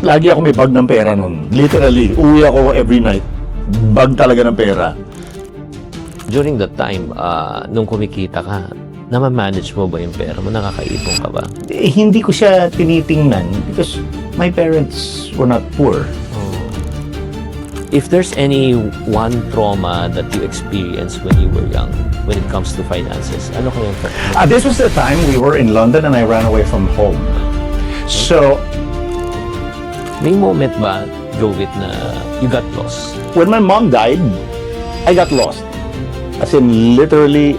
Lagi ako may bag ng pera nun. Literally, uwi ako every night. Bag talaga ng pera. During that time, nung kumikita ka, naman-manage mo ba yung pera mo? Nakakaipon ka ba? Hindi ko siya tinitingnan because my parents were not poor. If there's any one trauma that you experienced when you were young, when it comes to finances, ano kayang This was the time we were in London and I ran away from home. So, may moment ba, Jovit, na you got lost? when my mom died, I got lost. As in, literally,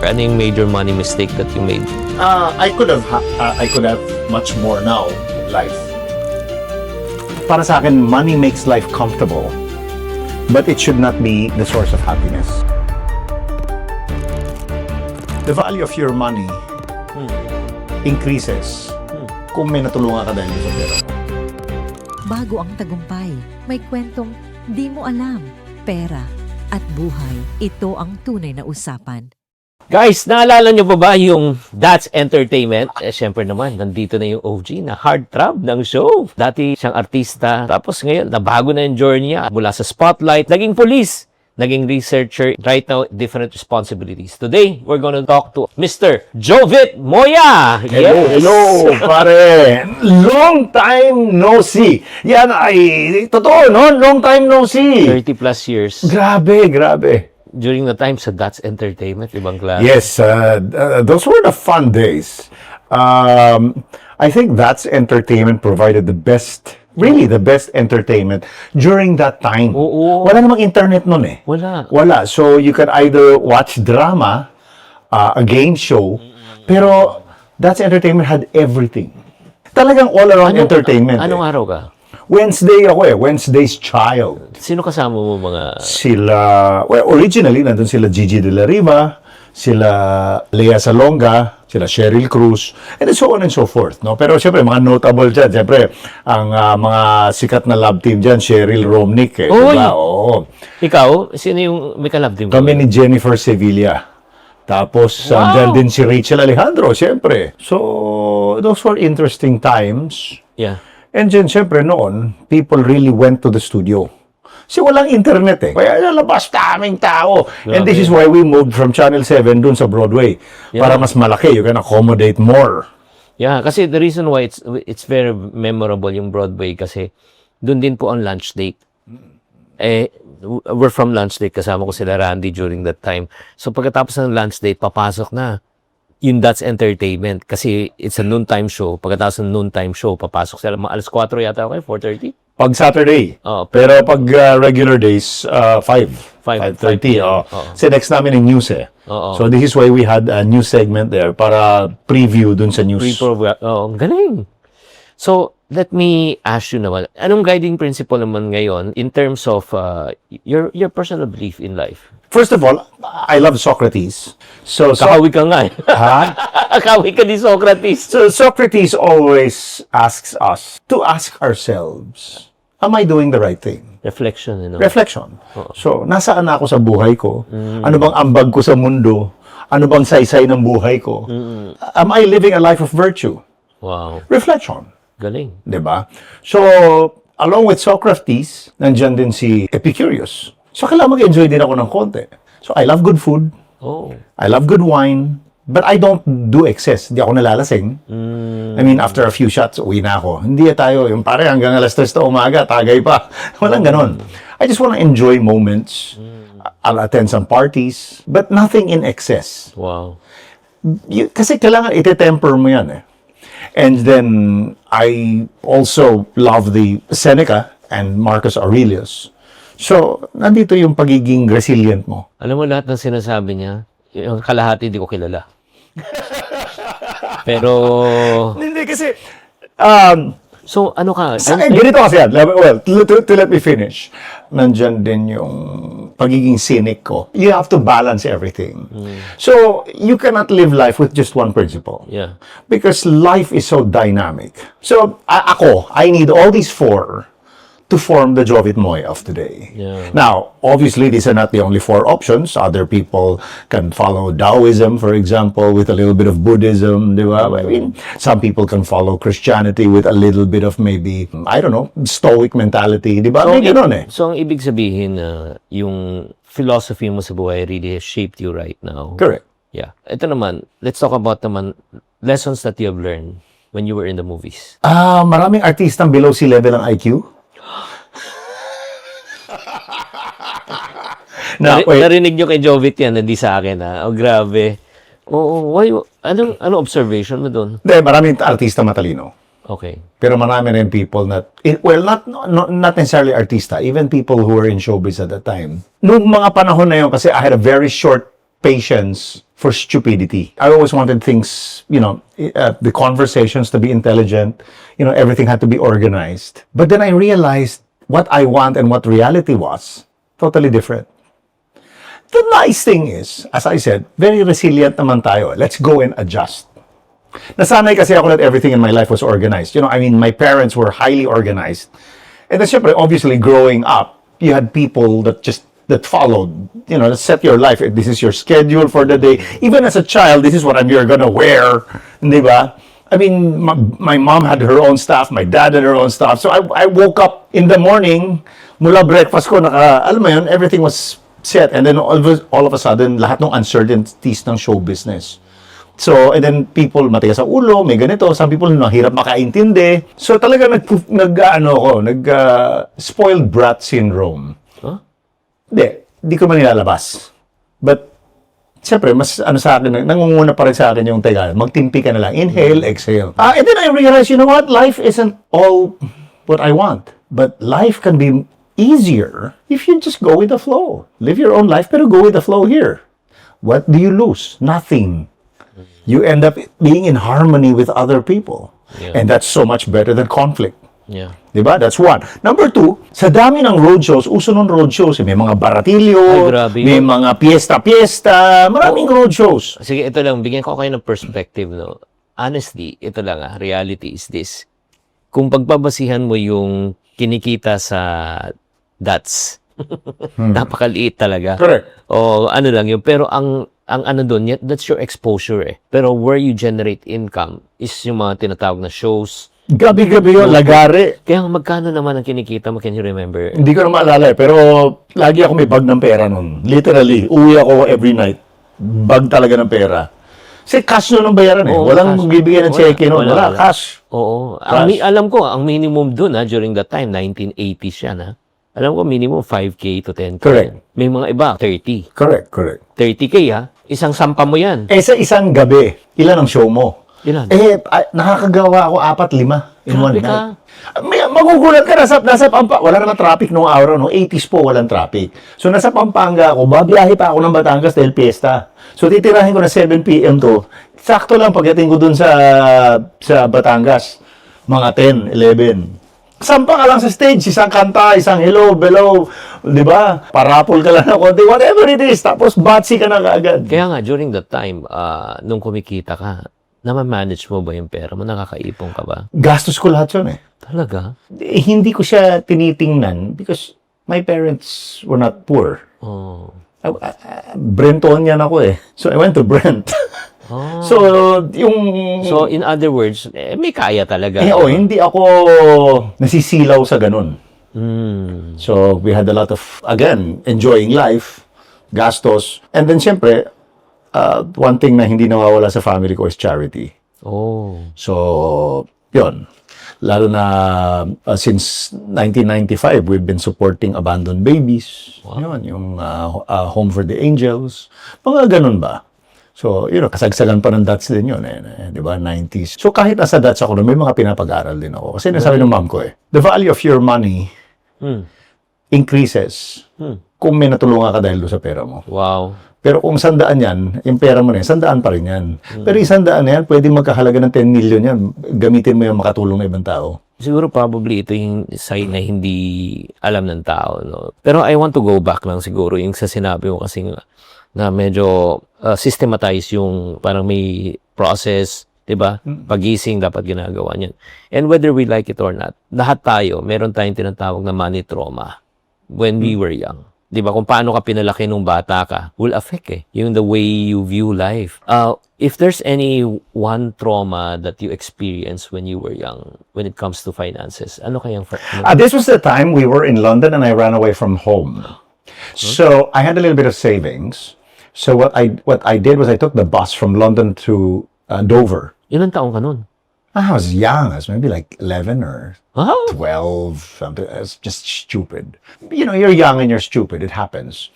Ano yung major money mistake that you made? I could have much more now in life. Para sa akin, money makes life comfortable, but it should not be the source of happiness. The value of your money increases kung may natulungan ka dahil sa pera mo. Bago ang tagumpay, may kwentong di mo alam. Pera at buhay, ito ang tunay na usapan. Guys, naalala nyo pa ba yung That's Entertainment? Siyempre naman, nandito na yung OG na heartthrob ng show. Dati siyang artista, tapos ngayon, nabago na yung journey niya. Mula sa spotlight, naging police, naging researcher. Right now, different responsibilities. Today, we're gonna talk to Mr. Jovit Moya! Hello, pare! Long time no see! Yan ay, totoo, no? Long time no see! 30 plus years. Grabe. During the time sa That's Entertainment, ibang klase. Yes, those were the fun days. I think That's Entertainment provided the best, really the best entertainment during that time. Oo. Wala namang internet nun eh. Wala. So you can either watch drama, a game show, pero That's Entertainment had everything. Talagang all around entertainment. Anong eh. araw ka? Wednesday ako eh, Wednesday's Child. Sino kasama mo mga... Originally, nandun sila Gigi De La Riva, sila Lea Salonga, sila Cheryl Cruz, and so on and so forth. No? Pero siyempre, mga notable dyan. Siyempre, ang mga sikat na love team dyan, Cheryl Romnick. Eh, Oy! diba? Oo. Ikaw, sino yung may kalab din mo? Kami ni Jennifer Sevilla. Tapos, dyan din si Rachel Alejandro, siyempre. So, those were interesting times. Yeah. And then, syempre noon, people really went to the studio. Kasi walang internet eh. Kaya lalabas daming tao. And this is why we moved from Channel 7 dun sa Broadway. Yeah. Para mas malaki, you can accommodate more. Yeah, kasi the reason why it's very memorable yung Broadway kasi dun din po ang lunch date. We're from lunch date, kasama ko sila Randy during that time. So pagkatapos ng lunch date, papasok na yung That's Entertainment kasi it's a noontime show. Pagkatapos ng noontime show, papasok sila mga alas 4 yata ako, 4:30? Pag Saturday. Oh, pero pag regular days, 5:30. Oh. Kasi next namin yung news eh. Oo. So this is why we had a news segment there para preview dun sa news. Galing. So, let me ask you naman, anong guiding principle naman ngayon in terms of your personal belief in life? First of all, I love Socrates. Kakawi ka nga eh. Ha? Kakawi ka ni Socrates. So Socrates always asks us to ask ourselves, am I doing the right thing? Reflection, you know? Reflection. So, nasaan ako sa buhay ko? Ano bang ambag ko sa mundo? Ano bang saysay ng buhay ko? Am I living a life of virtue? Wow. Reflection. Galing. Diba? So, along with Socrates, nandyan din si Epicurus. So, kailangan mag-enjoy din ako ng konti. So, I love good food. Oh. I love good wine. But I don't do excess. Hindi ako nalalasing. I mean, after a few shots, uwi na ako. Hindi tayo, yung pare hanggang alas 3 na umaga, tagay pa. Walang ganon. I just want to enjoy moments. I'll attend some parties. But nothing in excess. Wow. Kasi kailangan ite-temper mo yan eh. And then, I also love the Seneca and Marcus Aurelius. So, nandito yung pagiging resilient mo. Alam mo lahat ng sinasabi niya, yung kalahati hindi ko kilala. Pero... Hindi kasi, So, ano ka? ganito kasi yan. Well, to let me finish. Nandyan din yung pagiging cynic ko. You have to balance everything. So, you cannot live life with just one principle. Yeah. Because life is so dynamic. So, I need all these four to form the Jovit Moy of today. Yeah. Now, obviously, these are not the only four options. Other people can follow Taoism, for example, with a little bit of Buddhism, di ba? I mean, some people can follow Christianity with a little bit of maybe, I don't know, Stoic mentality, di ba? May ganun eh. So, ang ibig sabihin na yung philosophy mo sa buhay really has shaped you right now. Correct. Yeah. Ito naman, let's talk about naman lessons that you have learned when you were in the movies. Maraming artistang below sea level ang IQ. Narinig nyo kay Jovit yan, hindi sa akin ha. Oh, grabe. Oo, why? Anong observation mo doon? Hindi, maraming artista matalino. Okay. Pero marami rin people not necessarily artista, even people who were in showbiz at that time. Nung mga panahon na yun, kasi I had a very short patience for stupidity. I always wanted things, the conversations to be intelligent, everything had to be organized. But then I realized what I want and what reality was totally different. The nice thing is, as I said, very resilient naman tayo. Let's go and adjust. Nasanay kasi ako that everything in my life was organized. My parents were highly organized. And then, syempre, obviously, growing up, you had people that followed, that set your life. This is your schedule for the day. Even as a child, this is what you're gonna wear. Di ba? I mean, my mom had her own stuff, my dad had her own stuff. So I woke up in the morning, mula breakfast ko, alam mo yun, everything was set. And then all of a sudden, lahat ng uncertainties ng show business. So, and then people matigas sa ulo, may ganito. Some people nahirap makaintindi. So talaga spoiled brat syndrome. Huh? Di ko man nilalabas. But, siyempre, mas sa akin, nangunguna pa rin sa akin yung, teka, magtimpi ka na lang. Inhale, exhale. And then I realized, you know what? Life isn't all what I want. But life can be easier if you just go with the flow. Live your own life, pero go with the flow here. What do you lose? Nothing. You end up being in harmony with other people. Yeah. And that's so much better than conflict. Yeah. Diba? That's one. Number two, sa dami ng road shows, uso ng road shows, may mga baratilyo, Ay, grabe may yun. mga piyesta-piyesta, maraming road shows. Sige, ito lang, bigyan ko kayo ng perspective, no? Honestly, ito lang reality is this. Kung pagbabasihan mo yung kinikita sa DATS, napakaliit talaga. Correct. O ano lang yun, pero ang ano doon, that's your exposure eh. Pero where you generate income is yung mga tinatawag na shows. Gabi-gabi yun, lagari. Kaya magkano naman ang kinikita mo, can you remember? Hindi ko na maalala pero lagi ako may bag ng pera nun. Literally, uwi ako every night. Bag talaga ng pera. Kasi cash nun ang bayaran eh. Oo, Walang cash. bibigyan ng cheque nun. Wala, cash. Oo. Cash. Alam ko, ang minimum doon during that time, 1980s yan Alam ko, minimum 5K to 10K. Correct. May mga iba, 30. Correct. 30K Isang sampa mo yan. Sa isang gabi, ilan ang show mo? Ilan? Nakakagawa ako 4-5 in one Grabe night. Magugulat ka, nasa Pampanga. Wala naman traffic noong araw, no? 80s po, walang traffic. So, nasa Pampanga ako, babiyahe pa ako ng Batangas dahil piyesta. So, titirahin ko na 7 p.m. to. Sakto lang pagdating ko dun sa Batangas. Mga 10, 11. Sampa ka lang sa stage, isang kanta, isang hello, below, di ba? Parapol ka lang ng konti, whatever it is. Tapos, batsi ka na kaagad. Kaya nga, during that time, nung kumikita ka, naman-manage mo ba yung pera mo? Nakakaipon ka ba? Gastos ko lahat yun eh. Talaga? Hindi ko siya tinitingnan because my parents were not poor. Oh. Brentonian ako eh. So, I went to Brent. Oh. So, So, in other words, may kaya talaga. hindi ako nasisilaw sa ganun. So, we had a lot of, again, enjoying life, gastos, and then, syempre, one thing na hindi nawawala sa family ko is charity. Oh. So, yun. Lalo na since 1995, we've been supporting abandoned babies. Wow. Yun, yung Home for the Angels. Mga ganun ba? So, kasagsagan pa ng DATS din yun. Di ba? 90s. So, kahit nasa DATS ako, may mga pinapag-aral din ako. Kasi nasabi ng mom ko the value of your money increases kung may natulungan ka dahil doon sa pera mo. Wow. Pero kung 100 yan, yung pera mo na yan, 100 pa rin yan. Pero 100 na yan, pwede magkahalaga ng 10 million yan. Gamitin mo yung makatulong na ibang tao. Siguro probably ito yung sign na hindi alam ng tao. No? Pero I want to go back lang siguro yung sa sinabi mo kasi na medyo systematize yung parang may process, 'Diba? Pagising dapat ginagawa niyan. And whether we like it or not, lahat tayo, meron tayong tinatawag na money trauma when we were young. 'Di ba? Kung paano ka pinalaki nung bata ka, will affect yung the way you view life. If there's any one trauma that you experienced when you were young, when it comes to finances, ano kayang This was the time we were in London and I ran away from home. So I had a little bit of savings. So what I did was I took the bus from London to Dover. Ilang taong ka nun? I was young. I was maybe like 11 or Oh, 12. Something. I was just stupid. You know, you're young and you're stupid. It happens.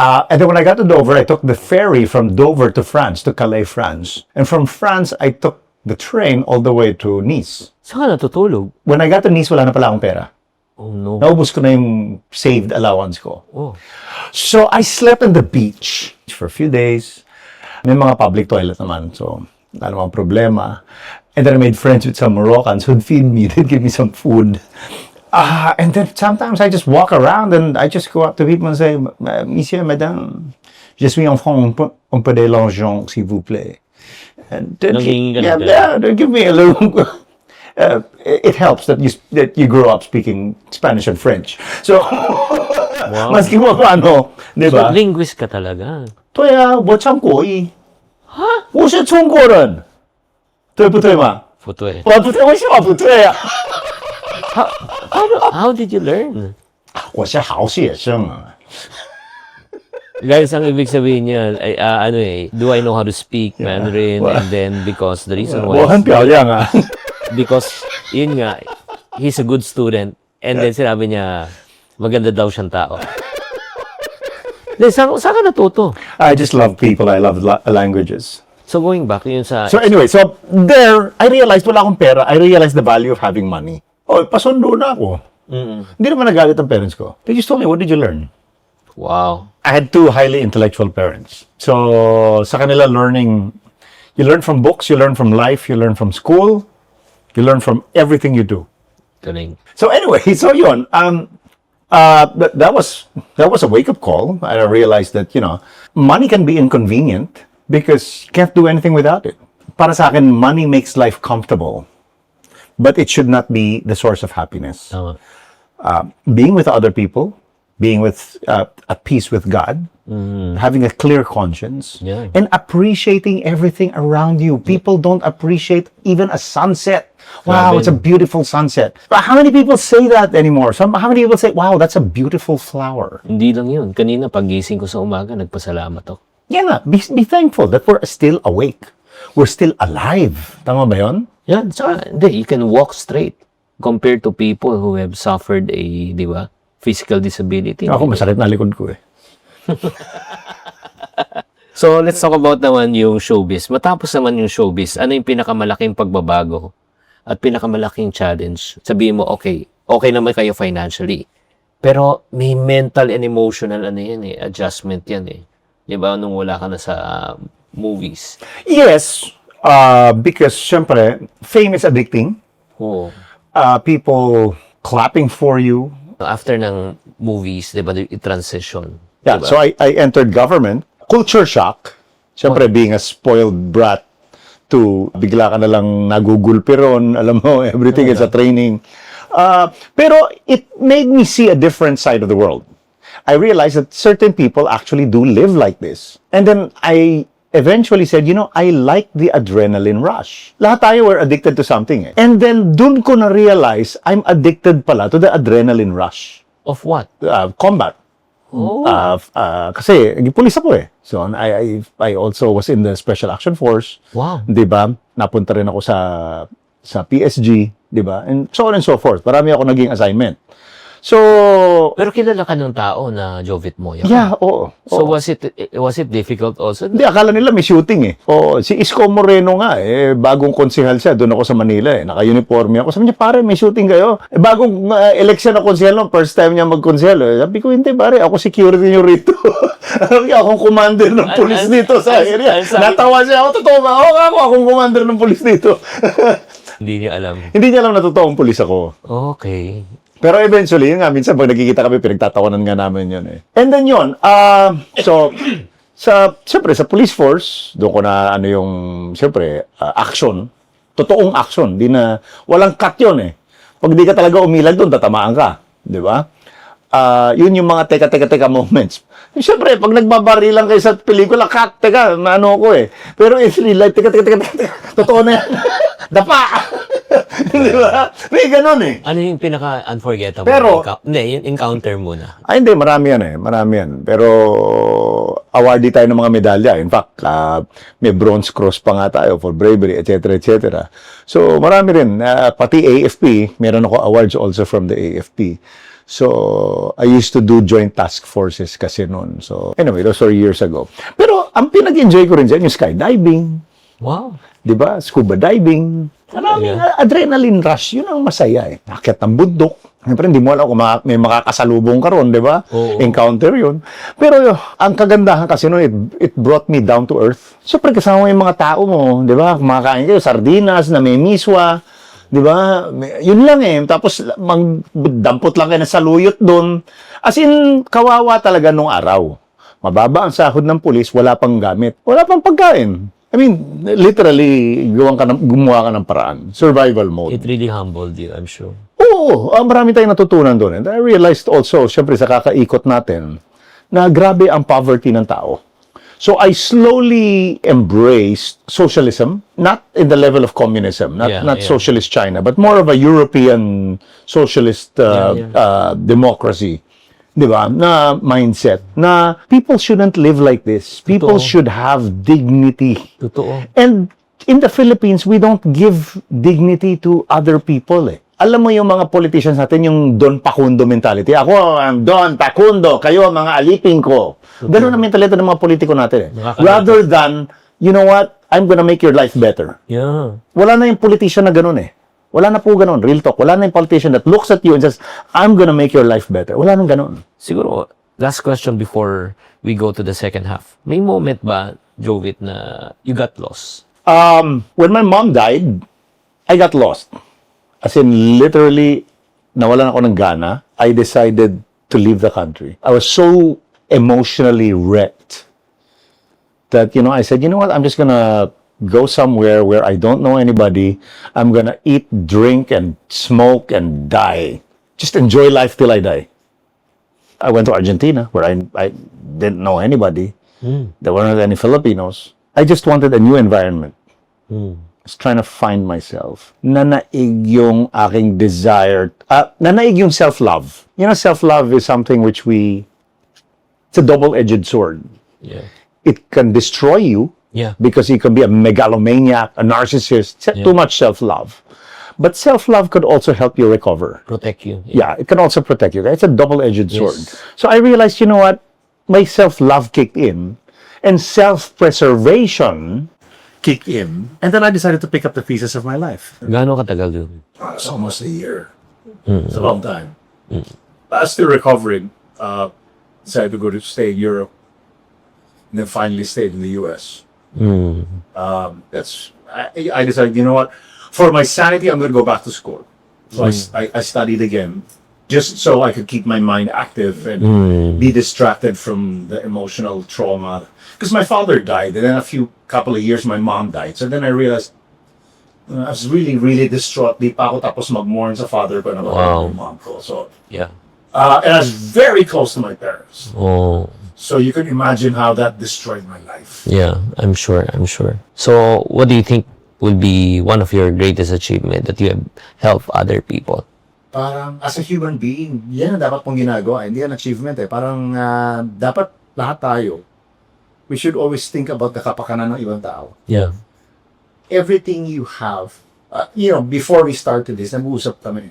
And then when I got to Dover, I took the ferry from Dover to France, to Calais, France. And from France, I took the train all the way to Nice. saan ka natutulog? When I got to Nice, wala na pala akong pera. Oh no. Naubos ko na yung saved allowance ko. Oh. So I slept on the beach for a few days. May mga public toilet naman, so wala namang problema. And then I made friends with some Moroccans who'd feed me. They'd give me some food. And then sometimes I just walk around and I just go up to people and say, Monsieur, Madame, je suis enfant, un peu de l'argent, s'il vous plaît. And then, Nangingin ka na yeah, they give me a little... it helps that you grow up speaking Spanish and French. So, Wow. maski mo ano, di So, ba? linguist ka talaga. 对啊，我唱国语。我是中国人，对不对嘛？ Putwe. 我不对，为什么不对啊？ How did you learn? 我是好学生啊。 Guys, ang ibig sabihin niya, do I know how to speak Mandarin? And then, because the reason 我 why, 很漂亮啊。 because, yun nga, he's a good student. And then, sinabi niya, maganda daw siyang tao. Then, saan ka natuto? I just love people. I love languages. So, going back, yun sa... So anyway, so there, I realized wala akong pera. I realized the value of having money. Oh, pasundo na ako. Hindi naman nagalit ang parents ko. They just told me, what did you learn? Wow. I had two highly intellectual parents. So, sa kanila learning, you learn from books, you learn from life, you learn from school, you learn from everything you do. Galing. So anyway, so yun, that was a wake-up call. I realized that, you know, money can be inconvenient because you can't do anything without it. Para sa akin, money makes life comfortable, but it should not be the source of happiness. Tama. Being with other people, being with at peace with God, having a clear conscience, Yeah. and appreciating everything around you. People don't appreciate even a sunset. Wow, it's a beautiful sunset. But how many people say that anymore? How many people say, wow, that's a beautiful flower? Hindi lang yun. Kanina, pagising ko sa umaga, nagpasalamat ako. Yeah, nga, be thankful that we're still awake. We're still alive. Tama ba yun? Yan. Saka, hindi, you can walk straight compared to people who have suffered a, di ba, physical disability. Ako, masakit na likod ko eh. So, let's talk about naman yung showbiz. Matapos naman yung showbiz, ano yung pinakamalaking pagbabago at pinakamalaking challenge? Sabihin mo, okay naman kayo financially. Pero may mental and emotional adjustment yan eh. Di ba, nung wala ka na sa movies. Yes, because syempre, fame is addicting. Oo. People clapping for you. After ng movies, di ba, i-transition. Yeah, Diba? so I entered government. Culture shock. Siyempre, being a spoiled brat to bigla ka na lang nagugulpi ron. Alam mo, everything is a training. Pero it made me see a different side of the world. I realized that certain people actually do live like this. And then I eventually said, you know, I like the adrenaline rush. Lahat tayo were addicted to something eh. And then dun ko na-realize I'm addicted pala to the adrenaline rush. Of what? Combat. Oh. Kasi pulis ako eh. So I also was in the Special Action Force. Wow. 'Di ba? Napunta rin ako sa PSG, 'di ba? And so on and so forth. Marami ako naging assignment. So Pero kilala ka ng tao na Jovit Moya. yeah, oo. So oo. was it difficult also? Hindi, akala nila may shooting eh. Oo, si Isko Moreno nga eh, bagong konsehal siya, doon ako sa Manila eh, naka-uniforme ako. Sabi niya, pare, may shooting kayo. Eh, bagong election na konsehal no, first time niya mag-konsehal. Eh. Sabi ko, hindi pare, ako security niyo rito. Sabi ko, akong commander ng police dito sa area. Natawa siya ako, totoo ba? Oo, akong commander ng police dito. Hindi niya alam. Hindi niya alam na totoong police ako. Okay. Pero eventually, yun nga, minsan pag nagkikita kami, pinagtatawanan nga namin yun eh. And then yun, so Siyempre, sa police force, doon ko na ano yung, siyempre, action. Totoong action. Walang cut yun eh. Pag di ka talaga umilag doon, tatamaan ka. Di ba? Yun yung mga teka moments. Siyempre, pag nagbabarilan kayo sa pelikula, teka, ano ko eh. Pero in real life, teka. Totoo na yan. Dapa! Di ba? May ganun eh. Ano yung pinaka-unforgettable? Pero- Hindi, yung encounter muna. Hindi, marami yan eh. Marami yan. Pero, awardee tayo ng mga medalya. In fact, may bronze cross pa nga tayo for bravery, etc. So, marami rin. Pati AFP, meron ako awards also from the AFP. So, I used to do joint task forces kasi noon. So, anyway, those were years ago. Pero, ang pinag-enjoy ko rin dyan, yung skydiving. Wow. Di ba? Scuba diving. Maraming adrenaline rush. Yun ang masaya eh. Akit ng bundok. Siyempre, hindi mo alam kung may makakasalubong ka ron, di ba? Oo. Encounter yun. Pero ang kagandahan kasi noon, it brought me down to earth. Siyempre, kasama mo yung mga tao mo, di ba? Kumakain kayo, sardinas, na may miswa. Di ba? Yun lang eh. Tapos, magdampot lang kayo na saluyot doon. As in, kawawa talaga nung araw. Mababa ang sahod ng pulis, wala pang gamit. Wala pang pagkain. I mean, literally, gumawa ka ng paraan. Survival mode. It really humbled you, I'm sure. Oo, marami tayong natutunan doon. And I realized also, syempre sa kakaikot natin, na grabe ang poverty ng tao. So I slowly embraced socialism, not in the level of communism, not socialist China, but more of a European socialist democracy. Di ba? Na mindset. Na people shouldn't live like this. People should have dignity. Totoo. And in the Philippines, we don't give dignity to other people eh. Alam mo yung mga politicians natin, yung Don Pacundo mentality. Ako ang Don Pacundo, kayo ang mga alipin ko. Ganun ang mentality ng mga politiko natin eh. Rather than, you know what, I'm gonna make your life better. Yeah. Wala na yung politician na ganun eh. Wala na po ganun. Real talk. Wala na yung politician that looks at you and says, I'm gonna make your life better. Wala nang ganun. Siguro, last question before we go to the second half. May moment ba, Jovit, na you got lost? When my mom died, I got lost. As in, literally, nawalan ako ng gana. I decided to leave the country. I was so emotionally wrecked that, you know, I said, you know what, I'm just gonna go somewhere where I don't know anybody. I'm gonna eat, drink, and smoke, and die. Just enjoy life till I die. I went to Argentina, where I didn't know anybody. There weren't any Filipinos. I just wanted a new environment. I was trying to find myself. Nanaig yung aking desire. Nanaig yung self-love. You know, self-love is something which it's a double-edged sword. Yeah. It can destroy you. Yeah. Because you can be a megalomaniac, a narcissist, too much self-love. But self-love could also help you recover. Protect you. Yeah, it can also protect you. It's a double-edged sword. So I realized, you know what? My self-love kicked in and self-preservation kicked in. And then I decided to pick up the pieces of my life. Gaano katagal yun? It's almost a year. It's a long time. I'm still recovering. Decided to go to stay in Europe. And then finally stayed in the US. I decided, you know what? For my sanity, I'm going to go back to school. So I studied again. Just so I could keep my mind active and be distracted from the emotional trauma. Because my father died, and then couple of years, my mom died. So then I realized, I was really, really distraught. Di pa ako tapos mag-mourn sa father ko na my mom ko. So, Yeah. and I was very close to my parents. Oh. So you can imagine how that destroyed my life. Yeah, I'm sure. So, what do you think would be one of your greatest achievement that you have helped other people? Parang, as a human being, yan ang dapat pong ginagawa. Hindi yan achievement eh. Parang, dapat lahat tayo, we should always think about the kapakanan ng ibang tao. Yeah. Everything you have, you know, before we started this, nag-uusap kami.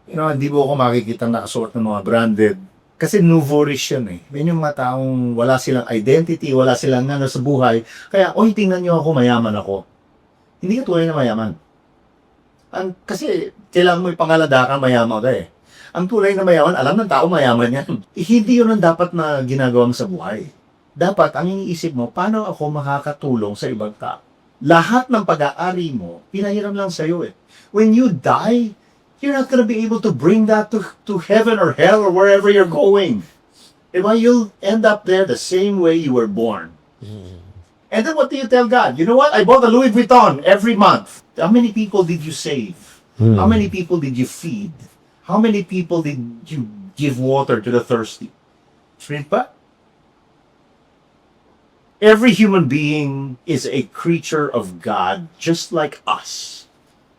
You know, hindi mo ako makikita na asort ng mga branded. Kasi nouveau-riche yan eh. Yan yung mga taong wala silang identity, wala silang ano sa buhay. Kaya, oy, tingnan nyo ako, mayaman ako. Hindi ka tunay na mayaman. Kasi, kailangan mo ipangaladakan mayaman ka eh. Ang tunay na mayaman, alam ng tao mayaman yan. Hindi yun ang dapat na ginagawa mo sa buhay. Dapat, ang iniisip mo, paano ako makakatulong sa ibang tao? Lahat ng pag-aari mo, pinahiram lang sa'yo eh. When you die, you're not gonna be able to bring that to heaven or hell or wherever you're going. Diba? You'll end up there the same way you were born. And then what do you tell God? You know what? I bought a Louis Vuitton every month. How many people did you save? How many people did you feed? How many people did you give water to the thirsty? Read ba? Every human being is a creature of God, just like us,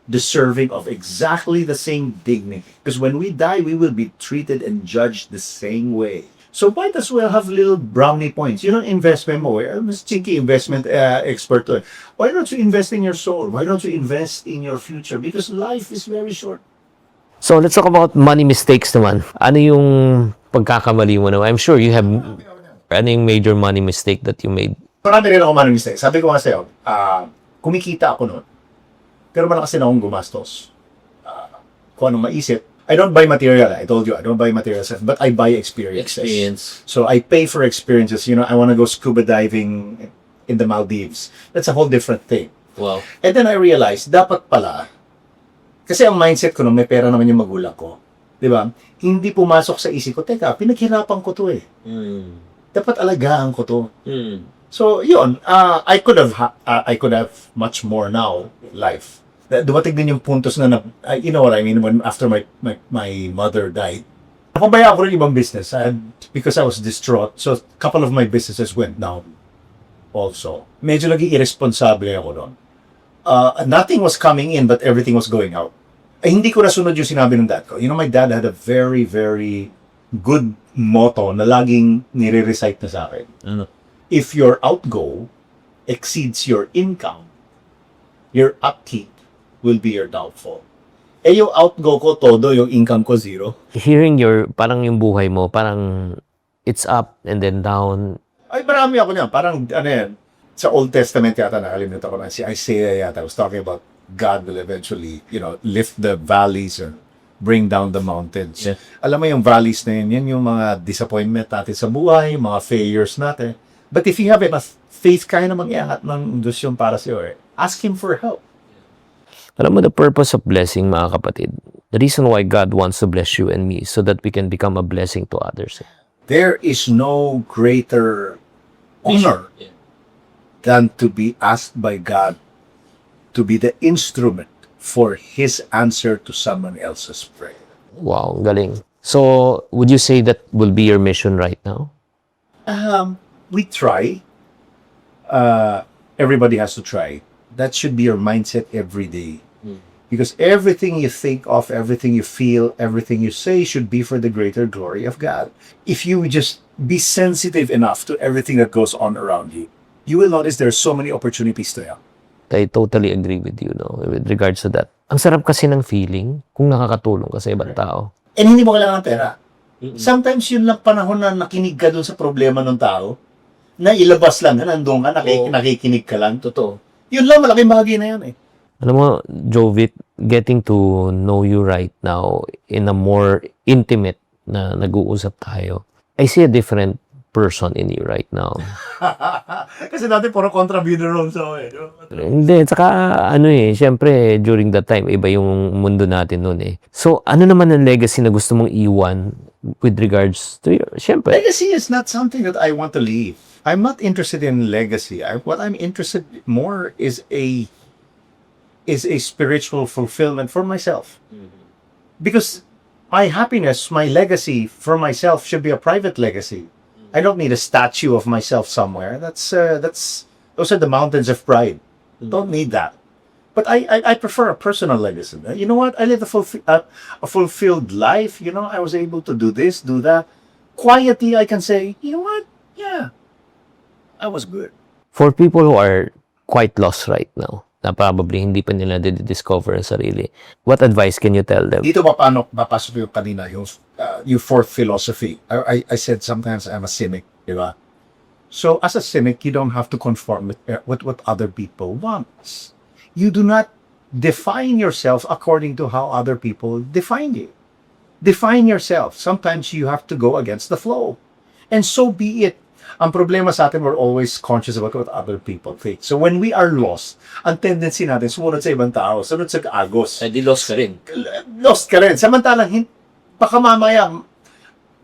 deserving of exactly the same dignity. Because when we die, we will be treated and judged the same way. So might as well have little brownie points. You know, investment mo. Mas cheeky investment expert. Why don't you invest in your soul? Why don't you invest in your future? Because life is very short. So, let's talk about money mistakes naman. Ano yung pagkakamali mo naman? I'm sure you have, ano yung major money mistake that you made? Marami rin ako manong mistake. Sabi ko nga sa'yo, kumikita ako noon. Pero malakas din akong gumastos. Kung anong maisip. I don't buy material. I told you, I don't buy materials, but I buy experiences. So I pay for experiences. You know, I want to go scuba diving in the Maldives. That's a whole different thing. Wow. And then I realized, dapat pala, kasi ang mindset ko nung may pera naman yung magulang ko, di ba? Hindi pumasok sa isip ko, teka, pinaghirapan ko to eh. Dapat alagaan ko to. So, yun, I could have much more now, life. Dumating din yung puntos na, you know what I mean, when after my mother died, napabayaan ko rin ibang business because I was distraught. So, a couple of my businesses went down also. Medyo naging irresponsible ako doon. Nothing was coming in, but everything was going out. Hindi ko nasunod yung sinabi ng dad ko. You know, my dad had a very, very good motto na laging nire-recite na sa akin. Ano? If your outgo exceeds your income, your upkeep will be your downfall. Yung outgo ko todo, yung income ko zero. Hearing parang yung buhay mo, parang it's up and then down. Ay, marami ako niyan. Parang, ano yan, sa Old Testament yata, nakalimutan ko na, si Isaiah yata was talking about God will eventually, you know, lift the valleys or bring down the mountains. Yeah. Alam mo yung valleys na yan yung mga disappointment natin sa buhay, mga failures natin. But if you have enough faith, kaya namang iangat ng Diyos yun para sa'yo eh. Ask Him for help. Alam mo, the purpose of blessing, mga kapatid, the reason why God wants to bless you and me is so that we can become a blessing to others. There is no greater honor than to be asked by God to be the instrument for His answer to someone else's prayer. Wow, galing. So, would you say that will be your mission right now? We try. Everybody has to try. That should be your mindset every day. Because everything you think of, everything you feel, everything you say should be for the greater glory of God. If you just be sensitive enough to everything that goes on around you, you will notice there are so many opportunities to help. I totally agree with you, no, with regards to that. Ang sarap kasi ng feeling kung nakakatulong ka sa ibang tao. And hindi mo kailangan ng pera. Sometimes yun lang panahon na nakinig ka dun sa problema ng tao, na ilabas lang, na nandun ka, nakikinig ka lang. Totoo. Yun lang, malaking bahagi na yun eh. Alam mo, Jovit, getting to know you right now in a more intimate na nag-uusap tayo, I see a different person in you right now. Kasi dati puro contributor roles ako eh. Hindi, tsaka ano syempre during that time, iba yung mundo natin noon eh. So, ano naman ang legacy na gusto mong iwan with regards to your, syempre. Legacy is not something that I want to leave. I'm not interested in legacy. What I'm interested more is a spiritual fulfillment for myself. Because my happiness, my legacy for myself should be a private legacy. I don't need a statue of myself somewhere. Those are the mountains of pride. Don't need that. But I prefer a personal legacy. You know what? I live a fulfilled life. You know, I was able to do this, do that. Quietly, I can say, you know what? Yeah, I was good. For people who are quite lost right now, na probably hindi pa nila discover ang sarili, what advice can you tell them? Dito mapasok yung kanina, yung fourth philosophy. I said sometimes I'm a cynic, di ba? So as a cynic, you don't have to conform with what other people want. You do not define yourself according to how other people define you. Define yourself. Sometimes you have to go against the flow. And so be it. Ang problema sa atin, we're always conscious about what other people think. So when we are lost, ang tendency natin, sumunod sa ibang tao, sumunod sa agos. Di lost ka rin. Lost ka rin. Samantalang, baka mamaya,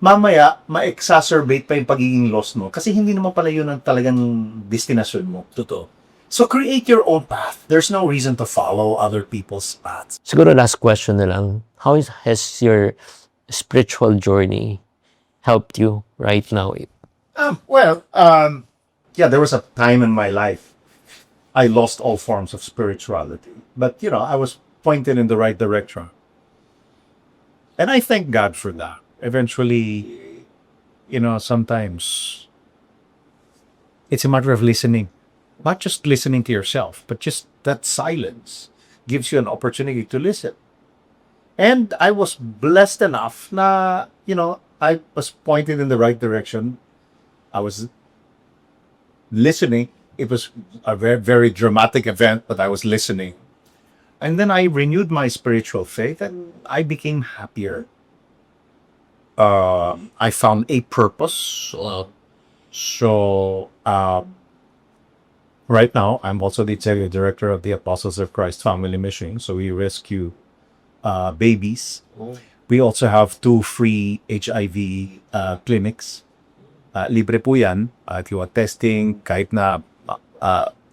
mamaya, ma-exacerbate pa yung pagiging lost mo. Kasi hindi naman pala yun ang talagang destinasyon mo. Totoo. So create your own path. There's no reason to follow other people's paths. Siguro last question na lang. Has your spiritual journey helped you right now? Yeah, there was a time in my life I lost all forms of spirituality. But, I was pointed in the right direction. And I thank God for that. Eventually, sometimes it's a matter of listening. Not just listening to yourself, but just that silence gives you an opportunity to listen. And I was blessed enough na, I was pointed in the right direction. I was listening. It was a very, very dramatic event, but I was listening. And then I renewed my spiritual faith and I became happier. I found a purpose. So, right now, I'm also the executive director of the Apostles of Christ Family Mission. So we rescue babies. We also have 2 free HIV clinics. Libre po yan. If you are testing, kahit na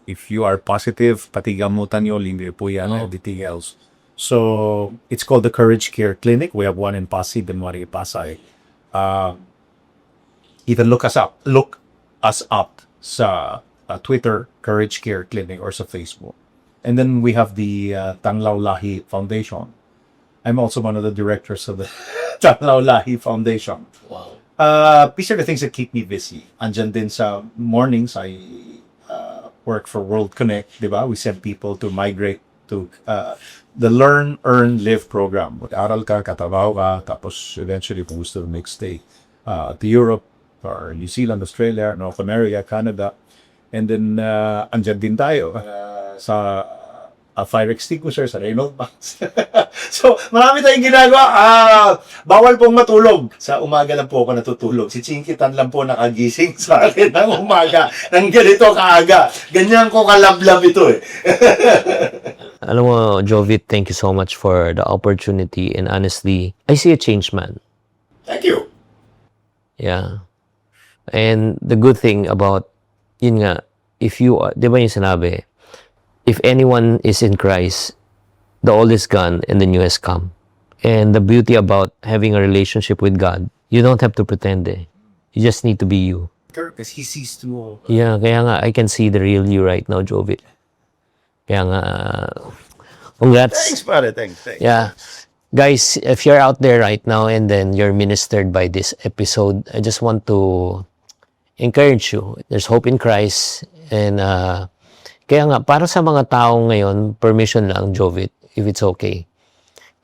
if you are positive, pati gamutan nyo, libre po yan, everything else. So, it's called the Courage Care Clinic. We have one in Pasig, Benmari, Pasay. Even look us up sa Twitter, Courage Care Clinic, or sa Facebook. And then we have the Tanglaw Lahi Foundation. I'm also one of the directors of the Tanglaw Lahi Foundation. Wow. These are the things that keep me busy. Andyan din sa mornings, I work for World Connect, di ba? We send people to migrate to the Learn, Earn, Live program. Mag-aral ka, katabaw ka, tapos eventually kung gusto make stay to Europe or New Zealand, Australia, North America, Canada. And then, andyan din tayo sa fire extinguisher, sa Reynolds Box. So, marami tayong ginagawa. Bawal pong matulog. Sa umaga lang po ako natutulog. Si Chinkitan lang po nakagising sa akin ng umaga. Nang ganito kaaga. Ganyan ko kalablab ito eh. Alam mo, Jovit, thank you so much for the opportunity. And honestly, I see a change, man. Thank you. Yeah. And the good thing about, yun nga, if you, di ba yung sinabi, if anyone is in Christ, the old is gone and the new has come. And the beauty about having a relationship with God, you don't have to pretend eh. You just need to be you. Because he sees through all. Yeah, kaya nga, I can see the real you right now, Jovit. Kaya nga, congrats. Thanks, pare. Thanks. Yeah. Guys, if you're out there right now and then you're ministered by this episode, I just want to encourage you. There's hope in Christ. And kaya nga, para sa mga tao ngayon, permission lang, Jovit, if it's okay.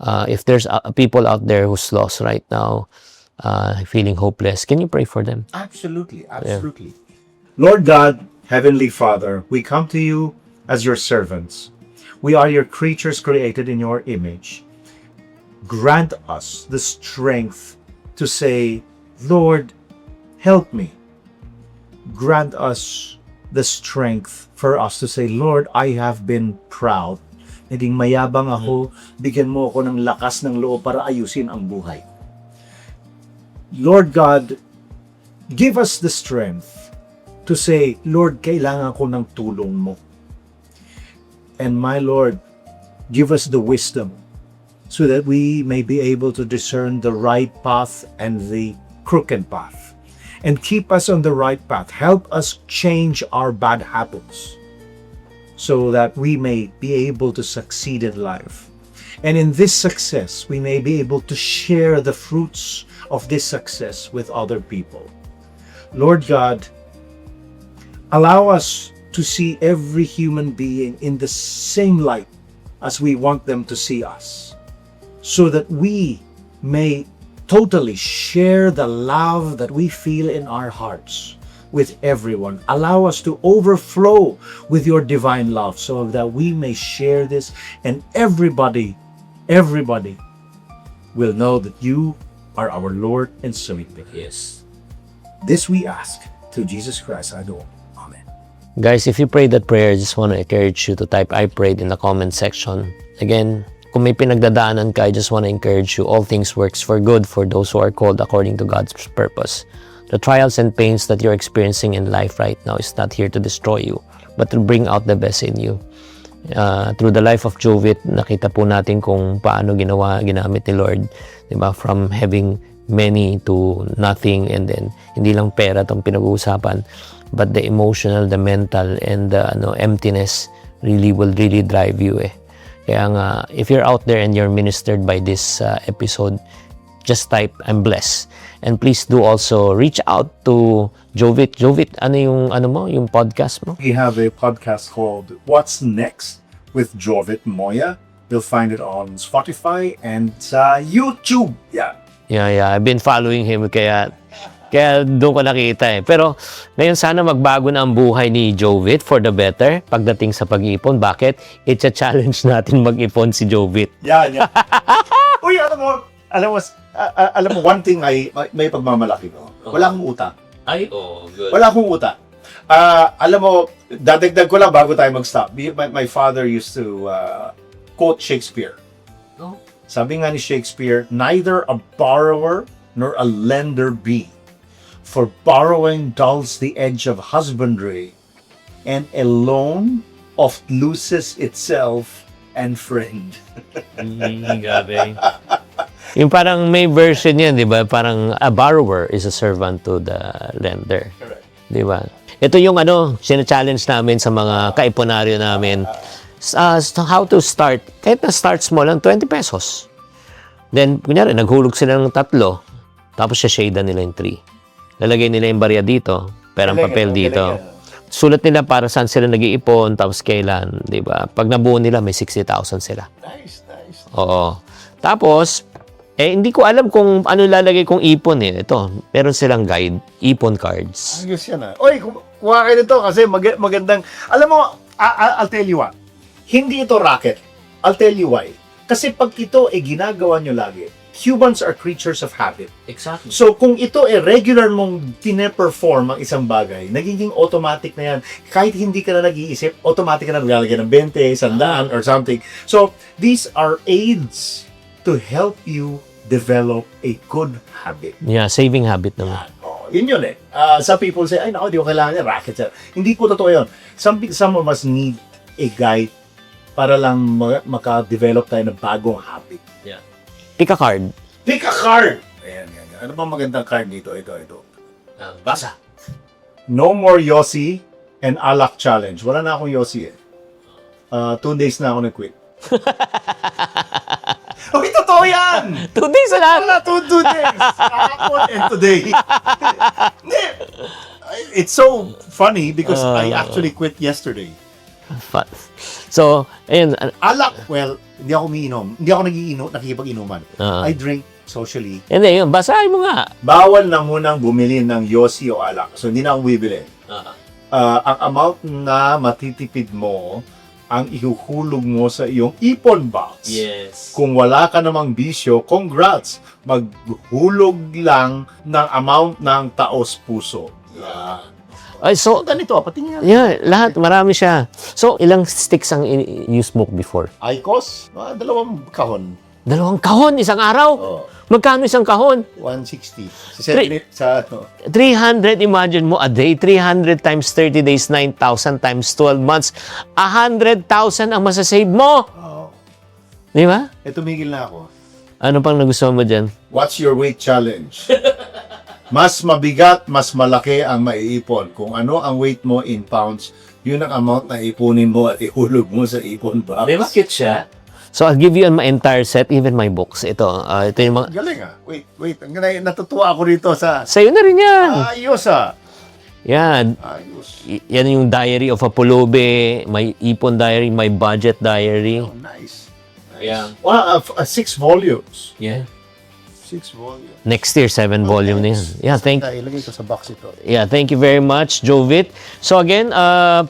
If there's people out there who's lost right now, feeling hopeless, can you pray for them? Absolutely. Lord God, Heavenly Father, we come to you as your servants. We are your creatures created in your image. Grant us the strength to say, Lord, help me. Grant us the strength for us to say, Lord, I have been proud. Naging mayabang ako, bigyan mo ako ng lakas ng loob para ayusin ang buhay. Lord God, give us the strength to say, Lord, kailangan ko ng tulong mo. And my Lord, give us the wisdom so that we may be able to discern the right path and the crooked path. And keep us on the right path. Help us change our bad habits so that we may be able to succeed in life. And in this success, we may be able to share the fruits of this success with other people. Lord God, allow us to see every human being in the same light as we want them to see us, so that we may totally share the love that we feel in our hearts with everyone. Allow us to overflow with your divine love so that we may share this and everybody will know that you are our Lord and Savior. Yes. This we ask through Jesus Christ our Lord. Amen. Guys, if you prayed that prayer, I just want to encourage you to type I prayed in the comment section. Again, kung may pinagdadaanan ka, I just want to encourage you, all things works for good for those who are called according to God's purpose. The trials and pains that you're experiencing in life right now is not here to destroy you, but to bring out the best in you. Through the life of Jovit, nakita po natin kung paano ginamit ni Lord, diba? From having many to nothing, and then hindi lang pera itong pinag-uusapan, but the emotional, the mental, and the emptiness will really drive you eh. Kaya nga, if you're out there and you're ministered by this episode, just type, I'm blessed. And please do also reach out to Jovit. Jovit, yung podcast mo? We have a podcast called What's Next with Jovit Moya. You'll find it on Spotify and YouTube. Yeah. Yeah. I've been following him, kaya doon ko nakita eh. Pero ngayon sana magbago na ang buhay ni Jovit for the better pagdating sa pag-iipon. Bakit? It's-a-challenge natin mag-ipon si Jovit. Yeah. Uy, alam mo, one thing may pagmamalaki ko. Wala akong utang. Ay, good. Wala akong utang. Alam mo, dadagdag ko lang bago tayo mag-stop. My father used to quote Shakespeare. Oh. Sabi nga ni Shakespeare, neither a borrower nor a lender be, for borrowing dulls the edge of husbandry, and a loan oft loses itself and friend. Grabe. Yung parang may version yan, di ba? Parang a borrower is a servant to the lender. Correct. Di ba? Ito yung sina-challenge namin sa mga kaiponaryo namin. How to start. Kahit na start small lang, 20 pesos. Then, kunyari, naghulog sila ng 3, tapos shade nila yung 3. Lalagay nila yung barya dito, perang papel dito. Sulat nila para saan sila nag-iipon, tapos kailan, di ba? Pag nabuo nila, may 60,000 sila. Nice. Oo. Tapos, hindi ko alam kung ano lalagay kong ipon eh. Ito, meron silang guide, ipon cards. Ayos yan Uy, kuha kayo nito kasi magandang... Alam mo, I'll tell you what. Hindi ito racket. I'll tell you why. Kasi pag ito ginagawa nyo lagi, humans are creatures of habit. Exactly. So, kung ito regular mong tine-perform ang isang bagay, nagiging automatic na yan. Kahit hindi ka na nag-iisip, automatic ka na naglalagay ng 20, 100, or something. So, these are aids to help you develop a good habit. Yeah, saving habit naman. Yun eh. Some people say, ay, di ko kailangan yan, racket yan. Hindi po totoo yun. Some of us need a guide para lang maka-develop tayo ng bagong habit. Yeah. Pick a card. Pick a card! Ayan. Ano bang magandang card dito? Ito. Basa. No more Yossi and Alak Challenge. Wala na akong Yossi eh. 2 days na ako nag-quit. Okay, totoo yan! 2 days na lang! Wala, 2 days! Kahapon and today. It's so funny because I actually quit yesterday. Fun. So, ayun. Alak, well, hindi ako umiinom. Hindi ako nakikipag-inuman. I drink socially. Hindi, yun. Basahin mo nga. Bawal na munang bumili ng Yossi o alak. So, hindi na ako bibili. Ang amount na matitipid mo, ang ihuhulog mo sa iyong ipon box. Yes. Kung wala ka namang bisyo, congrats! Maghulog lang ng amount ng taos puso. Yeah. Ay, so, Ganito, pati nga. yeah, lahat. Marami siya. So, ilang sticks ang you smoke before? Icos, 2 kahon. 2 kahon, isang araw? Oh, Magkano isang kahon? 160. Sa 300, imagine mo, a day. 300 times 30 days, 9,000 times 12 months. 100,000 ang masasave mo. Oh. Di ba? Tumigil na ako. Ano pang nagustuhan mo dyan? What's your weight challenge? Mas mabigat, mas malaki ang maiipon. Kung ano ang weight mo in pounds, yun ang amount na ipunin mo at ihulog mo sa ipon box. Di ba cute siya? So, I'll give you my entire set, even my books. Ito yung mga... Galing Wait. Natutuwa ako dito sa... Sa'yo na rin yan. Ayos Yan. Ayos. Yan yung diary of a pulubi, may ipon diary, may budget diary. Oh, nice. Yeah. Well, 6 volumes. Yeah. 6 volumes. Next year, 7 volume na yan. Yeah, Ilagay ko sa box ito. Yeah, thank you very much, Jovit. So again,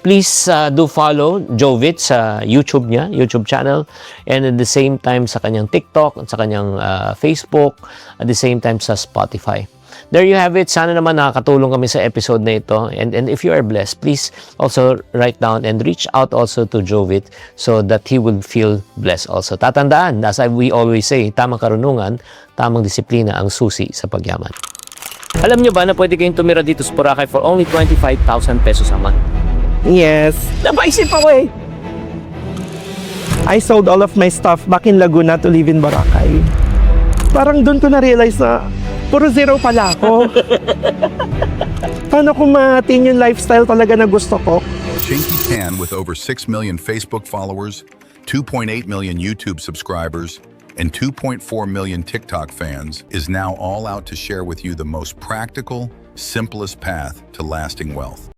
please do follow Jovit sa YouTube niya, YouTube channel, and at the same time sa kanyang TikTok, at sa kanyang Facebook, at the same time sa Spotify. there you have it. Sana naman nakakatulong kami sa episode na ito. And if you are blessed, please also write down and reach out also to Jovit so that he will feel blessed also. Tatandaan, as we always say, tamang karunungan, tamang disiplina ang susi sa pagyaman. Alam nyo ba na pwede kayong tumira dito sa Boracay for only 25,000 pesos a month? Yes. Napaisip ako eh! I sold all of my stuff back in Laguna to live in Boracay. Parang doon ko na-realize na puro zero pala ako. Paano ko ma-attain yung lifestyle talaga na gusto ko? Chinky Tan, with over 6 million Facebook followers, 2.8 million YouTube subscribers, and 2.4 million TikTok fans, is now all out to share with you the most practical, simplest path to lasting wealth.